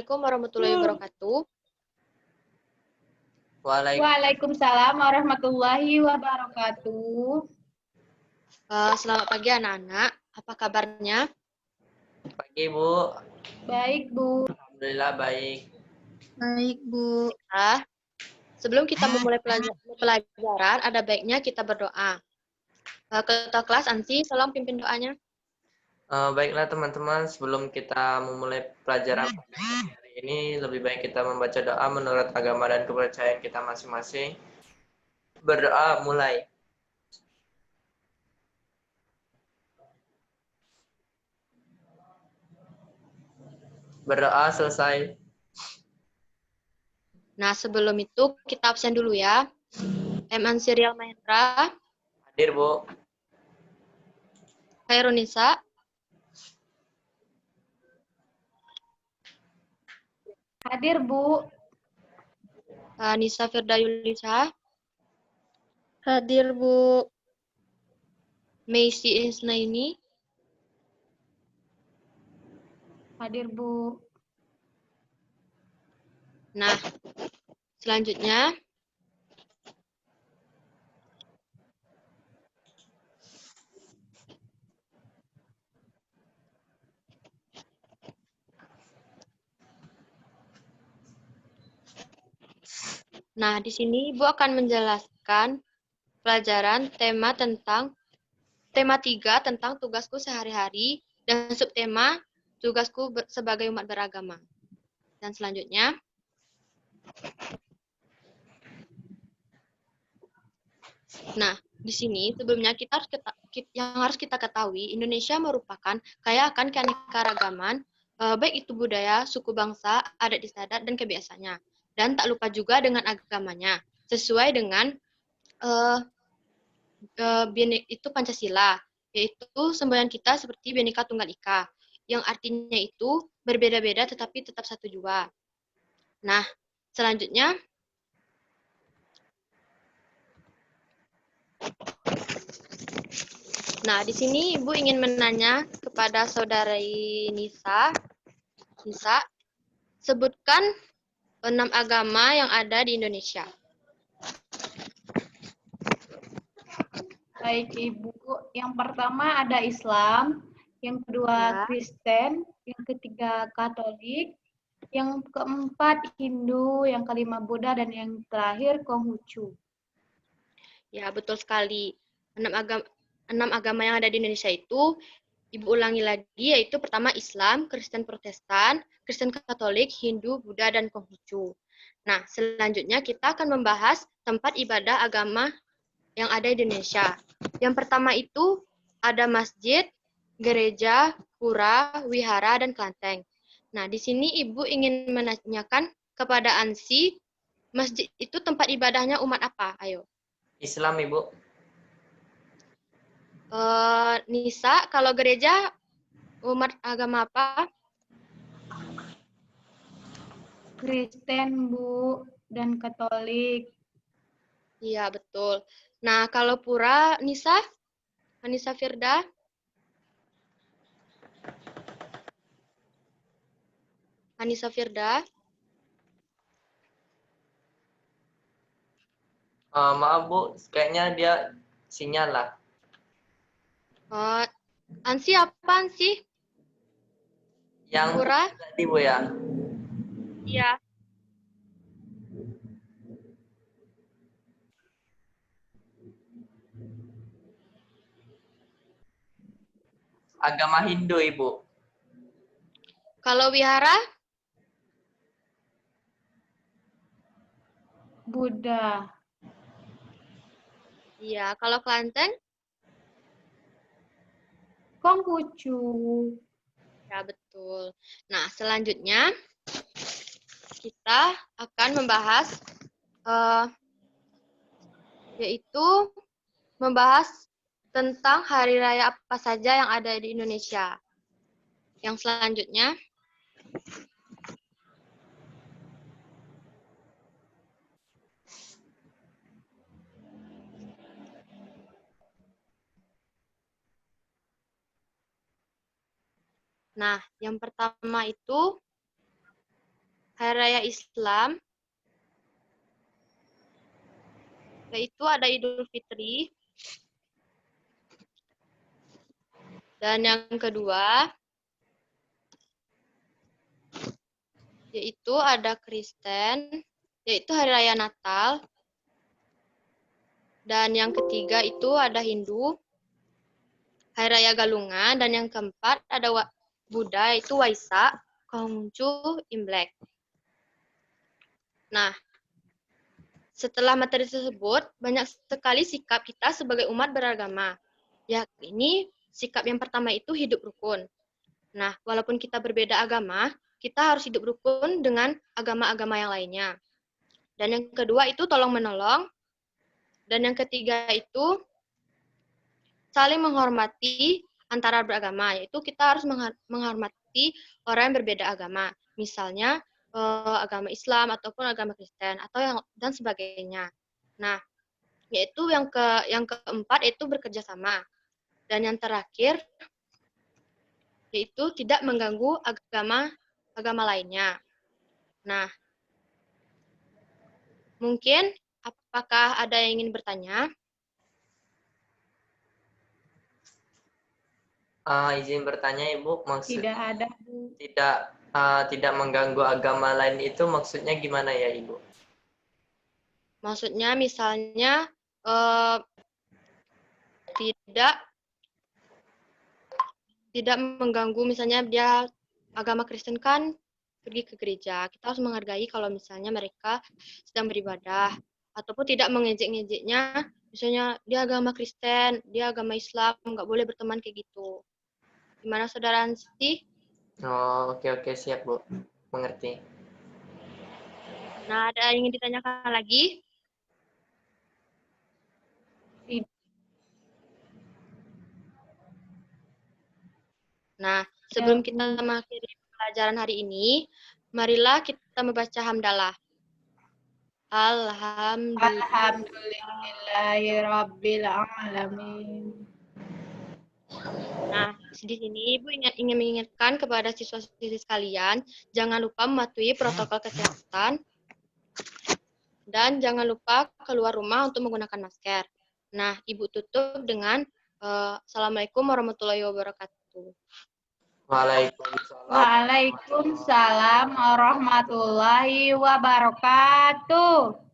Assalamualaikum warahmatullahi wabarakatuh. Waalaikumsalam warahmatullahi wabarakatuh. Selamat pagi anak-anak. Apa kabarnya? Pagi, Bu. Baik, Bu. Alhamdulillah baik. Baik, Bu. Sebelum kita memulai pelajaran, ada baiknya kita berdoa. Ketua kelas, Ansi, tolong pimpin doanya. Baiklah teman-teman, sebelum kita memulai pelajaran hari ini, lebih baik kita membaca doa menurut agama dan kepercayaan kita masing-masing. Berdoa mulai. Berdoa selesai. Nah, sebelum itu kita absen dulu ya. M. Ansirial Mahendra, Hadir, Bu. Khairunisa, Hadir, Bu. Nisa Firda Yulisa, Hadir, Bu. Meisi Isnaini, Hadir, Bu. Nah, selanjutnya di sini Ibu akan menjelaskan pelajaran tema 3 tentang tugasku sehari-hari dan subtema tugasku sebagai umat beragama. Dan selanjutnya di sini sebelumnya yang harus kita ketahui, Indonesia merupakan kaya akan keanekaragaman, baik itu budaya, suku bangsa, adat istiadat, dan kebiasaannya. Dan tak lupa juga dengan agamanya, sesuai dengan itu Pancasila, yaitu semboyan kita seperti Bhinneka Tunggal Ika, yang artinya itu berbeda-beda tetapi tetap satu jua. Nah, selanjutnya di sini Ibu ingin menanya kepada saudari Nisa. Nisa, sebutkan 6 agama yang ada di Indonesia. Baik, Ibu. Yang pertama ada Islam, yang kedua Kristen, yang ketiga Katolik, yang keempat Hindu, yang kelima Buddha, dan yang terakhir Konghucu. Ya, betul sekali. 6 agama yang ada di Indonesia itu, Ibu ulangi lagi, yaitu pertama Islam, Kristen Protestan, Kristen Katolik, Hindu, Buddha, dan Konghucu. Nah, selanjutnya kita akan membahas tempat ibadah agama yang ada di Indonesia. Yang pertama itu ada masjid, gereja, pura, wihara, dan kelenteng. Nah, di sini Ibu ingin menanyakan kepada Ansi, masjid itu tempat ibadahnya umat apa? Ayo. Islam, Ibu. Nisa, kalau gereja umat agama apa? Kristen, Bu, dan Katolik. Iya, betul. Nah, kalau pura, Nisa? Anissa Firda? Anissa Firda? Maaf, Bu. Kayaknya dia sinyal lah. Ansi apa, Ansi? Yang pura? tadi, Bu, ya? Iya. Agama Hindu, Ibu. Kalau wihara? Buddha. Iya. Kalau kelenteng? Konghucu. Ya, betul. Nah, selanjutnya kita akan membahas yaitu membahas tentang hari raya apa saja yang ada di Indonesia. Yang selanjutnya yang pertama itu hari raya Islam, yaitu ada Idul Fitri. Dan yang kedua, yaitu ada Kristen, yaitu hari raya Natal. Dan yang ketiga itu ada Hindu, hari raya Galungan. Dan yang keempat ada Buddha, yaitu Waisak, Konghucu, Imlek. Nah, setelah materi tersebut, banyak sekali sikap kita sebagai umat beragama. Yakni, sikap yang pertama itu hidup rukun. Nah, walaupun kita berbeda agama, kita harus hidup rukun dengan agama-agama yang lainnya. Dan yang kedua itu tolong-menolong. Dan yang ketiga itu saling menghormati antara beragama, yaitu kita harus menghormati orang yang berbeda agama. Misalnya, agama Islam ataupun agama Kristen atau dan sebagainya. Nah, yaitu yang keempat itu bekerja sama. Dan yang terakhir yaitu tidak mengganggu agama lainnya. Nah, mungkin apakah ada yang ingin bertanya? Izin bertanya Ibu, maksud Tidak ada, Bu. tidak mengganggu agama lain itu maksudnya gimana ya Ibu? Maksudnya misalnya tidak mengganggu, misalnya dia agama Kristen kan pergi ke gereja. Kita harus menghargai kalau misalnya mereka sedang beribadah. Ataupun tidak mengejek-ngejeknya, misalnya dia agama Kristen, dia agama Islam, nggak boleh berteman kayak gitu. Gimana Saudara Hansi? Oh, oke, siap Bu. Mengerti. Nah, ada yang ingin ditanyakan lagi? Nah, sebelum kita mengakhiri pelajaran hari ini, marilah kita membaca hamdalah. Alhamdulillahirabbil alamin. Nah, di sini Ibu ingin mengingatkan kepada siswa-siswi sekalian, jangan lupa mematuhi protokol kesehatan dan jangan lupa keluar rumah untuk menggunakan masker. Nah, Ibu tutup dengan Assalamualaikum warahmatullahi wabarakatuh. Waalaikumsalam. Waalaikumsalam warahmatullahi wabarakatuh.